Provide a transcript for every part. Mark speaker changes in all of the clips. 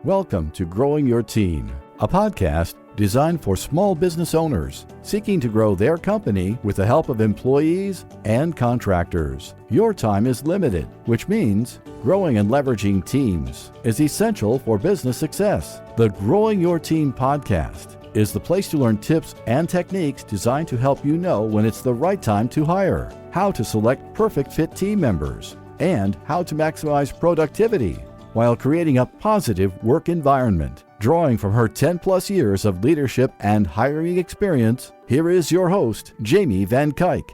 Speaker 1: Welcome to Growing Your Team, a podcast designed for small business owners seeking to grow their company with the help of employees and contractors. Your time is limited, which means growing and leveraging teams is essential for business success. The Growing Your Team podcast is the place to learn tips and techniques designed to help you know when it's the right time to hire, how to select perfect fit team members, and how to maximize productivity while creating a positive work environment. Drawing from her 10-plus years of leadership and hiring experience, here is your host, Jamie Van Kuyk.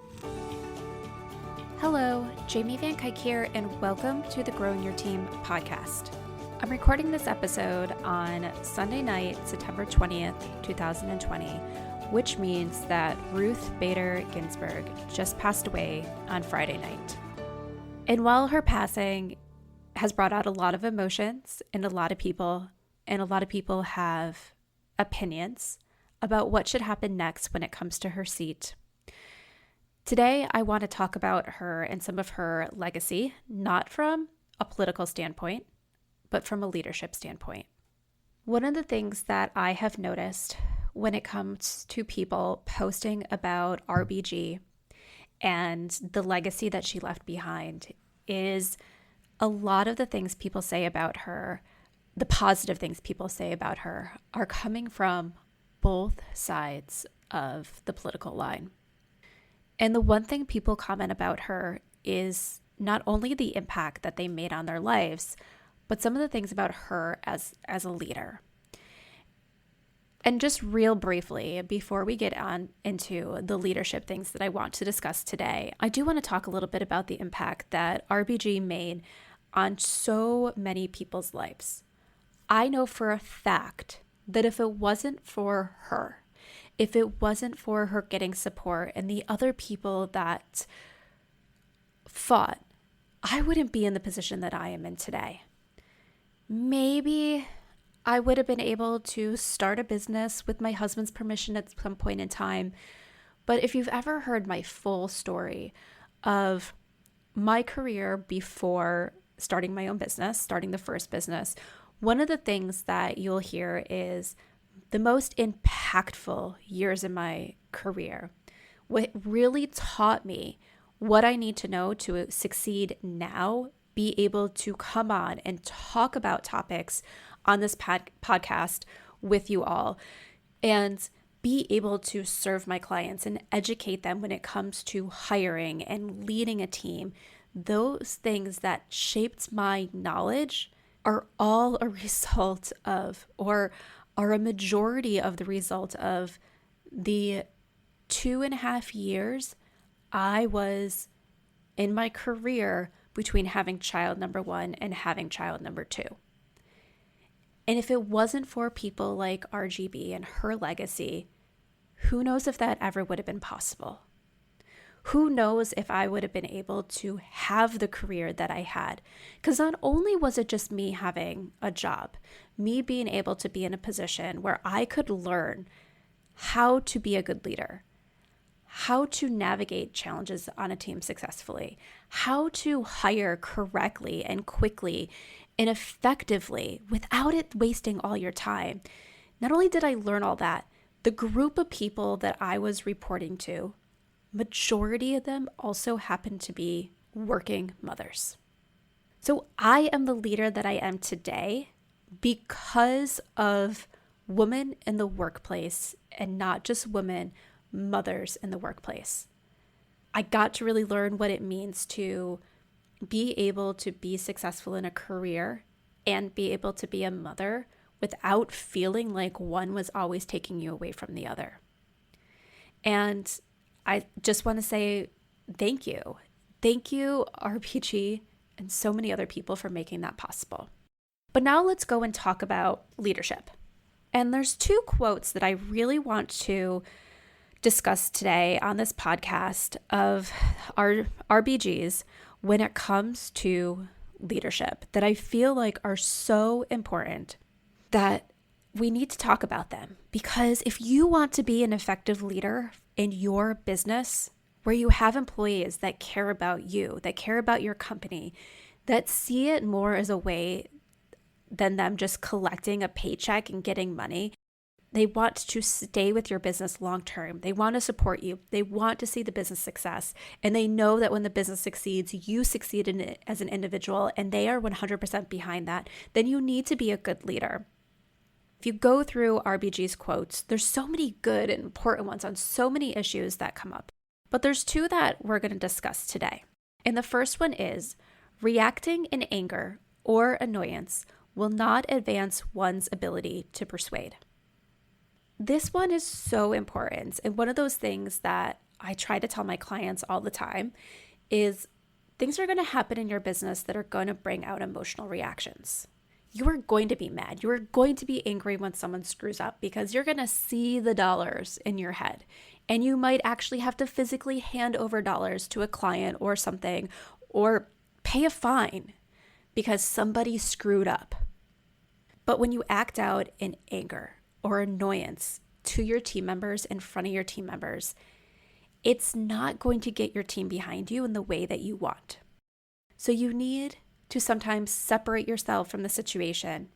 Speaker 2: Hello, Jamie Van Kuyk here, and welcome to the Growing Your Team podcast. I'm recording this episode on Sunday night, September 20th, 2020, which means that Ruth Bader Ginsburg just passed away on Friday night. And while her passing has brought out a lot of emotions in a lot of people, and a lot of people have opinions about what should happen next when it comes to her seat. Today, I want to talk about her and some of her legacy, not from a political standpoint, but from a leadership standpoint. One of the things that I have noticed when it comes to people posting about RBG and the legacy that she left behind is a lot of the things people say about her, the positive things people say about her, are coming from both sides of the political line. And the one thing people comment about her is not only the impact that they made on their lives, but some of the things about her as a leader. And just real briefly, before we get on into the leadership things that I want to discuss today, I do want to talk a little bit about the impact that RBG made on so many people's lives. I know for a fact that if it wasn't for her, if it wasn't for her getting support and the other people that fought, I wouldn't be in the position that I am in today. Maybe I would have been able to start a business with my husband's permission at some point in time. But if you've ever heard my full story of my career before starting my own business, starting the first business, one of the things that you'll hear is the most impactful years in my career. What really taught me what I need to know to succeed now, be able to come on and talk about topics on this podcast with you all, and be able to serve my clients and educate them when it comes to hiring and leading a team. Those things that shaped my knowledge are all a result of, or are a majority of the result of, the 2.5 years I was in my career between having child number 1 and having child number 2. And if it wasn't for people like RGB and her legacy, who knows if that ever would have been possible? Who knows if I would have been able to have the career that I had? Because not only was it just me having a job, me being able to be in a position where I could learn how to be a good leader, how to navigate challenges on a team successfully, how to hire correctly and quickly and effectively without it wasting all your time. Not only did I learn all that, the group of people that I was reporting to, majority of them also happen to be working mothers. So I am the leader that I am today because of women in the workplace, and not just women, mothers in the workplace. I got to really learn what it means to be able to be successful in a career and be able to be a mother without feeling like one was always taking you away from the other. And I just want to say thank you. Thank you, RPG, and so many other people for making that possible. But now let's go and talk about leadership. And there's 2 quotes that I really want to discuss today on this podcast of our RBGs when it comes to leadership that I feel like are so important that we need to talk about them. Because if you want to be an effective leader in your business, where you have employees that care about you, that care about your company, that see it more as a way than them just collecting a paycheck and getting money. They want to stay with your business long term. They want to support you. They want to see the business success. And they know that when the business succeeds, you succeed in it as an individual, and they are 100% behind that. Then you need to be a good leader. If you go through RBG's quotes, there's so many good and important ones on so many issues that come up. But there's two that we're going to discuss today. And the first one is reacting in anger or annoyance will not advance one's ability to persuade. This one is so important. And one of those things that I try to tell my clients all the time is things are going to happen in your business that are going to bring out emotional reactions. You are going to be mad. You are going to be angry when someone screws up because you're going to see the dollars in your head. And you might actually have to physically hand over dollars to a client or something, or pay a fine because somebody screwed up. But when you act out in anger or annoyance to your team members in front of your team members, it's not going to get your team behind you in the way that you want. So you need to sometimes separate yourself from the situation,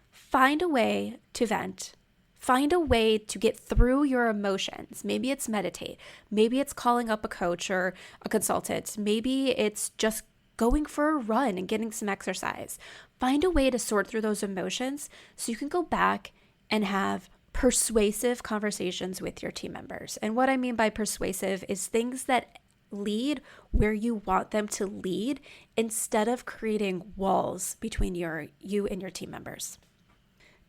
Speaker 2: find a way to vent, find a way to get through your emotions. Maybe it's meditate, maybe it's calling up a coach or a consultant, maybe it's just going for a run and getting some exercise. Find a way to sort through those emotions so you can go back and have persuasive conversations with your team members. And what I mean by persuasive is things that lead where you want them to lead instead of creating walls between you and your team members.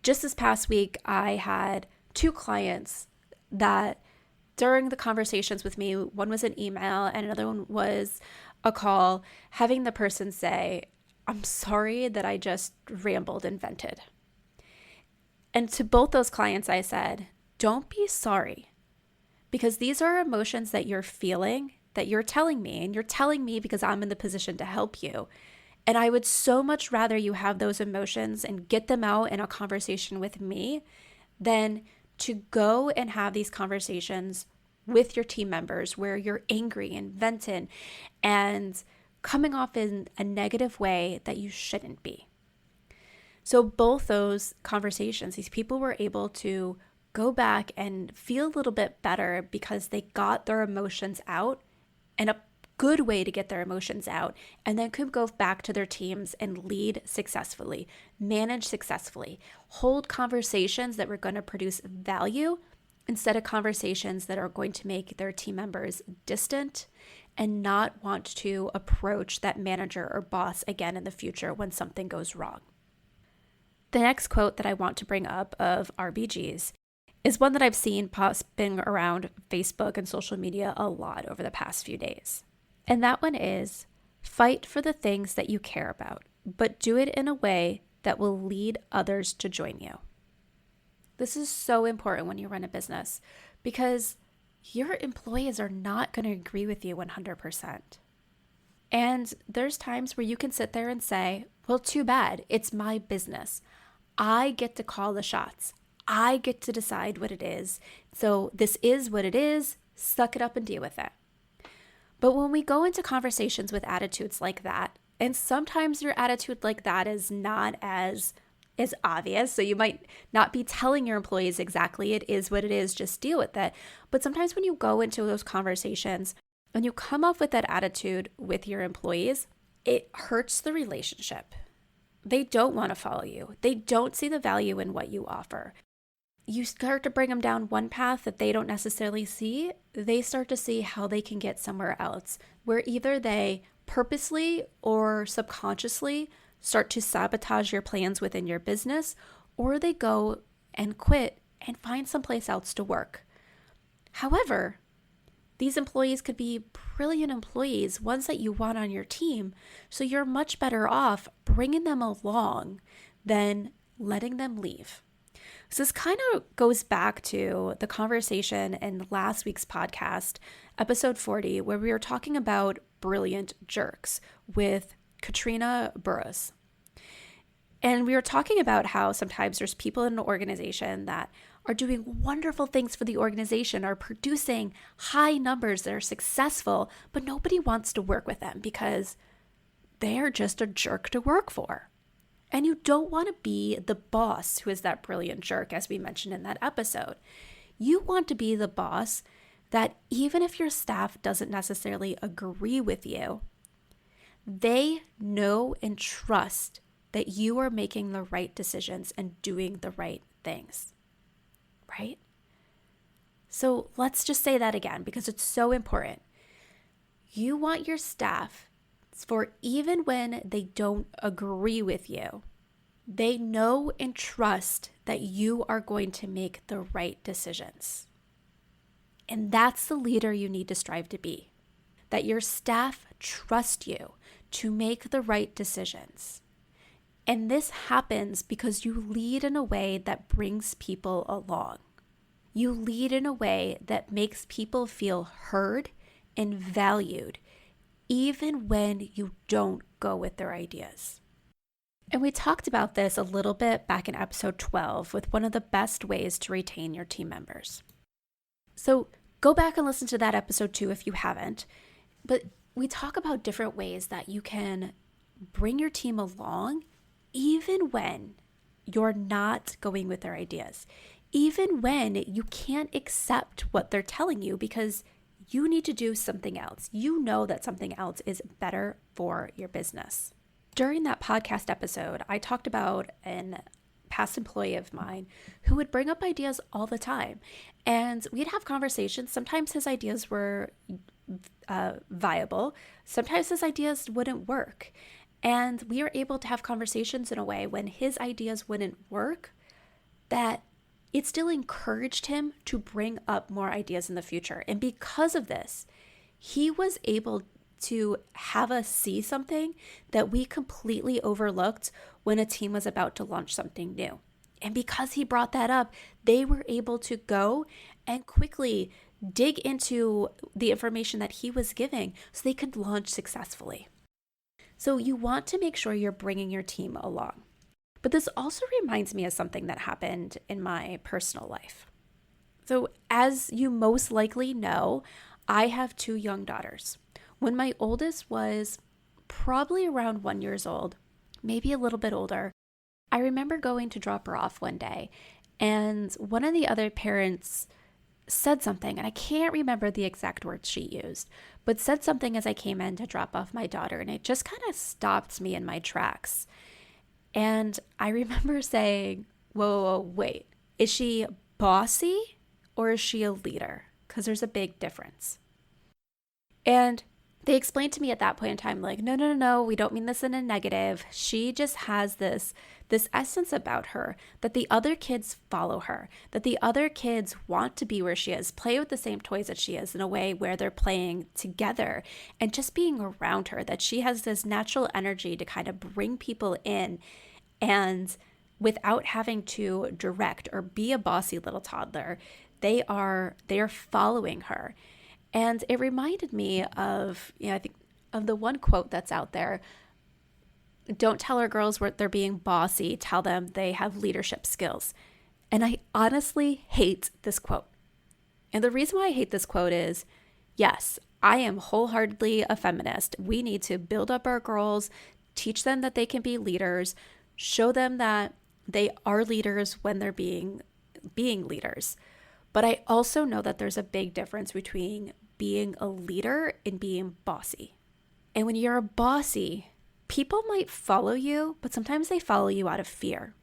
Speaker 2: Just this past week, I had two clients that during the conversations with me, one was an email and another one was a call, having the person say, "I'm sorry that I just rambled and vented." And to both those clients, I said, don't be sorry, because these are emotions that you're feeling, that you're telling me, and you're telling me because I'm in the position to help you. And I would so much rather you have those emotions and get them out in a conversation with me than to go and have these conversations with your team members where you're angry and venting and coming off in a negative way that you shouldn't be. So both those conversations, these people were able to go back and feel a little bit better because they got their emotions out, and a good way to get their emotions out, and then could go back to their teams and lead successfully, manage successfully, hold conversations that were going to produce value instead of conversations that are going to make their team members distant and not want to approach that manager or boss again in the future when something goes wrong. The next quote that I want to bring up of RBG's is one that I've seen popping around Facebook and social media a lot over the past few days. And that one is, fight for the things that you care about, but do it in a way that will lead others to join you. This is so important when you run a business because your employees are not going to agree with you 100%. And there's times where you can sit there and say, well, too bad, it's my business. I get to call the shots. I get to decide what it is. So this is what it is. Suck it up and deal with it. But when we go into conversations with attitudes like that, and sometimes your attitude like that is not as obvious, so you might not be telling your employees exactly it is what it is, just deal with it. But sometimes when you go into those conversations and you come up with that attitude with your employees, it hurts the relationship. They don't want to follow you. They don't see the value in what you offer. You start to bring them down one path that they don't necessarily see. They start to see how they can get somewhere else, where either they purposely or subconsciously start to sabotage your plans within your business, or they go and quit and find someplace else to work. However, these employees could be brilliant employees, ones that you want on your team, so you're much better off bringing them along than letting them leave. So this kind of goes back to the conversation in last week's podcast, episode 40, where we were talking about brilliant jerks with Katrina Burrows. And we were talking about how sometimes there's people in an organization that are doing wonderful things for the organization, are producing high numbers that are successful, but nobody wants to work with them because they're just a jerk to work for. And you don't want to be the boss who is that brilliant jerk, as we mentioned in that episode. You want to be the boss that even if your staff doesn't necessarily agree with you, they know and trust that you are making the right decisions and doing the right things, right? So let's just say that again because it's so important. You want your staff for even when they don't agree with you, they know and trust that you are going to make the right decisions. And that's the leader you need to strive to be. That your staff trust you to make the right decisions. And this happens because you lead in a way that brings people along. You lead in a way that makes people feel heard and valued, even when you don't go with their ideas. And we talked about this a little bit back in episode 12 with one of the best ways to retain your team members. So go back and listen to that episode too if you haven't. But we talk about different ways that you can bring your team along even when you're not going with their ideas, even when you can't accept what they're telling you because you need to do something else. You know that something else is better for your business. During that podcast episode, I talked about an past employee of mine who would bring up ideas all the time. And we'd have conversations. Sometimes his ideas were viable. Sometimes his ideas wouldn't work. And we were able to have conversations in a way when his ideas wouldn't work that it still encouraged him to bring up more ideas in the future. And because of this, he was able to have us see something that we completely overlooked when a team was about to launch something new. And because he brought that up, they were able to go and quickly dig into the information that he was giving so they could launch successfully. So you want to make sure you're bringing your team along. But this also reminds me of something that happened in my personal life. So as you most likely know, I have 2 young daughters. When my oldest was probably around 1 year old, maybe a little bit older, I remember going to drop her off one day, and one of the other parents said something, and I can't remember the exact words she used, but said something as I came in to drop off my daughter, and it just kind of stopped me in my tracks. And I remember saying, whoa, wait, is she bossy or is she a leader? Because there's a big difference. And they explained to me at that point in time, like, no, we don't mean this in a negative. She just has this essence about her that the other kids follow her, that the other kids want to be where she is, play with the same toys that she is in a way where they're playing together and just being around her, that she has this natural energy to kind of bring people in and without having to direct or be a bossy little toddler, they are following her. And it reminded me of, I think of the one quote that's out there. Don't tell our girls they're being bossy. Tell them they have leadership skills. And I honestly hate this quote. And the reason why I hate this quote is, yes, I am wholeheartedly a feminist. We need to build up our girls, teach them that they can be leaders, show them that they are leaders when they're being leaders. But I also know that there's a big difference between being a leader and being bossy. And when you're a bossy, people might follow you, but sometimes they follow you out of fear.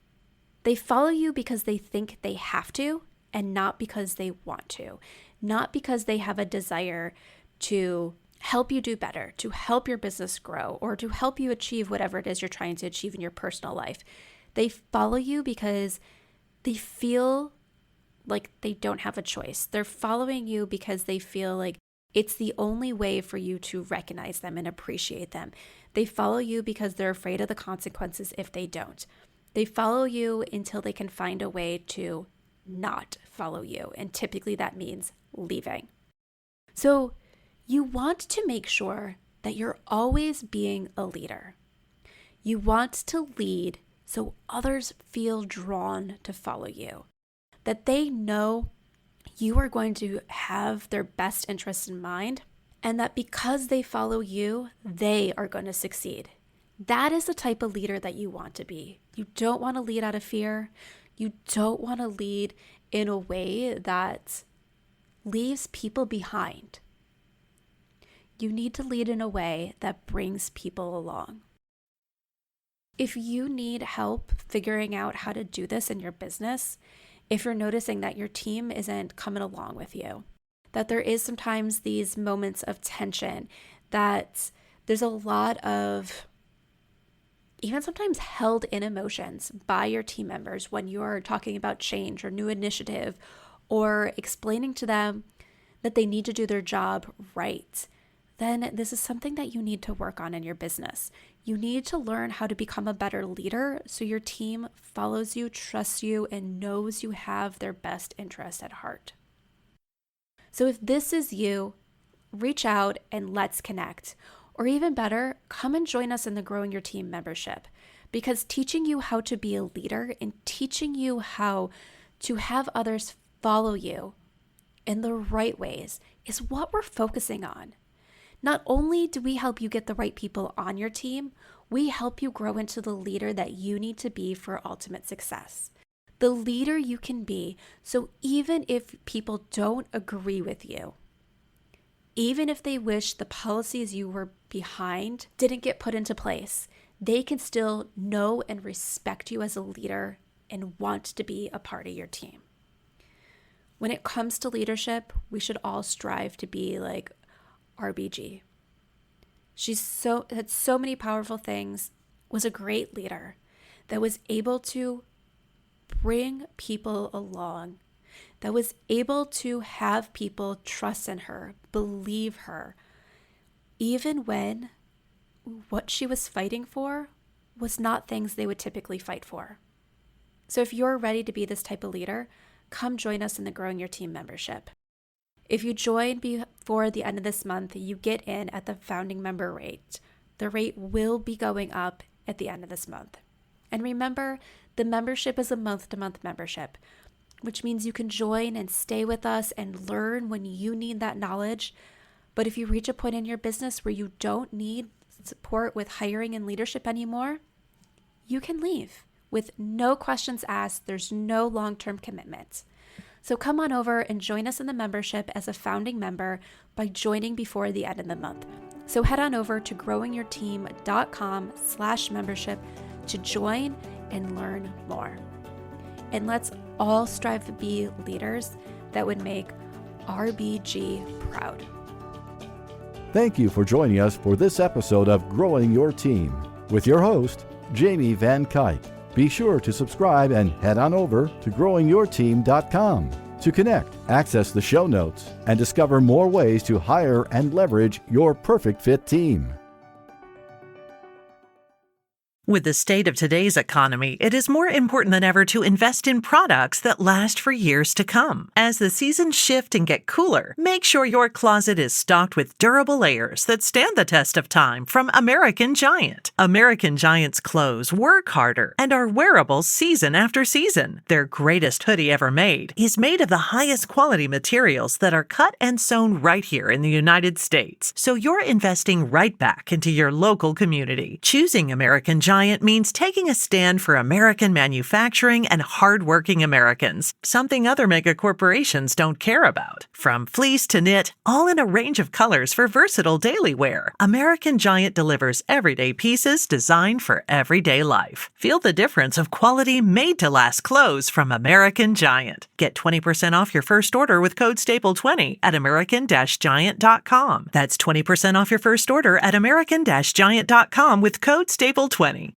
Speaker 2: They follow you because they think they have to and not because they want to, not because they have a desire to help you do better, to help your business grow, or to help you achieve whatever it is you're trying to achieve in your personal life. They follow you because they feel like they don't have a choice. They're following you because they feel like it's the only way for you to recognize them and appreciate them. They follow you because they're afraid of the consequences if they don't. They follow you until they can find a way to not follow you. And typically that means leaving. So you want to make sure that you're always being a leader. You want to lead so others feel drawn to follow you, that they know you are going to have their best interests in mind, and that because they follow you, they are going to succeed. That is the type of leader that you want to be. You don't want to lead out of fear. You don't want to lead in a way that leaves people behind. You need to lead in a way that brings people along. If you need help figuring out how to do this in your business, if you're noticing that your team isn't coming along with you, that there is sometimes these moments of tension, that there's a lot of even sometimes held in emotions by your team members when you're talking about change or new initiative, or explaining to them that they need to do their job right, then this is something that you need to work on in your business. You need to learn how to become a better leader so your team follows you, trusts you, and knows you have their best interests at heart. So if this is you, reach out and let's connect. Or even better, come and join us in the Growing Your Team membership, because teaching you how to be a leader and teaching you how to have others follow you in the right ways is what we're focusing on. Not only do we help you get the right people on your team, we help you grow into the leader that you need to be for ultimate success. The leader you can be, so even if people don't agree with you, even if they wish the policies you were behind didn't get put into place, they can still know and respect you as a leader and want to be a part of your team. When it comes to leadership, we should all strive to be like RBG. She had so many powerful things, was a great leader that was able to bring people along, that was able to have people trust in her, believe her, even when what she was fighting for was not things they would typically fight for. So if you're ready to be this type of leader, come join us in the Growing Your Team membership. If you join before the end of this month, you get in at the founding member rate. The rate will be going up at the end of this month. And remember, the membership is a month-to-month membership, which means you can join and stay with us and learn when you need that knowledge. But if you reach a point in your business where you don't need support with hiring and leadership anymore, you can leave with no questions asked. There's no long-term commitment. So come on over and join us in the membership as a founding member by joining before the end of the month. So head on over to growingyourteam.com/membership to join and learn more. And let's all strive to be leaders that would make RBG proud.
Speaker 1: Thank you for joining us for this episode of Growing Your Team with your host, Jamie Van Kuyk. Be sure to subscribe and head on over to growingyourteam.com to connect, access the show notes, and discover more ways to hire and leverage your perfect fit team.
Speaker 3: With the state of today's economy, it is more important than ever to invest in products that last for years to come. As the seasons shift and get cooler, make sure your closet is stocked with durable layers that stand the test of time from American Giant. American Giant's clothes work harder and are wearable season after season. Their greatest hoodie ever made is made of the highest quality materials that are cut and sewn right here in the United States. So you're investing right back into your local community. Choosing American Giant means taking a stand for American manufacturing and hardworking Americans, something other mega corporations don't care about. From fleece to knit, all in a range of colors for versatile daily wear, American Giant delivers everyday pieces designed for everyday life. Feel the difference of quality made-to-last clothes from American Giant. Get 20% off your first order with code STAPLE20 at american-giant.com. That's 20% off your first order at american-giant.com with code STAPLE20.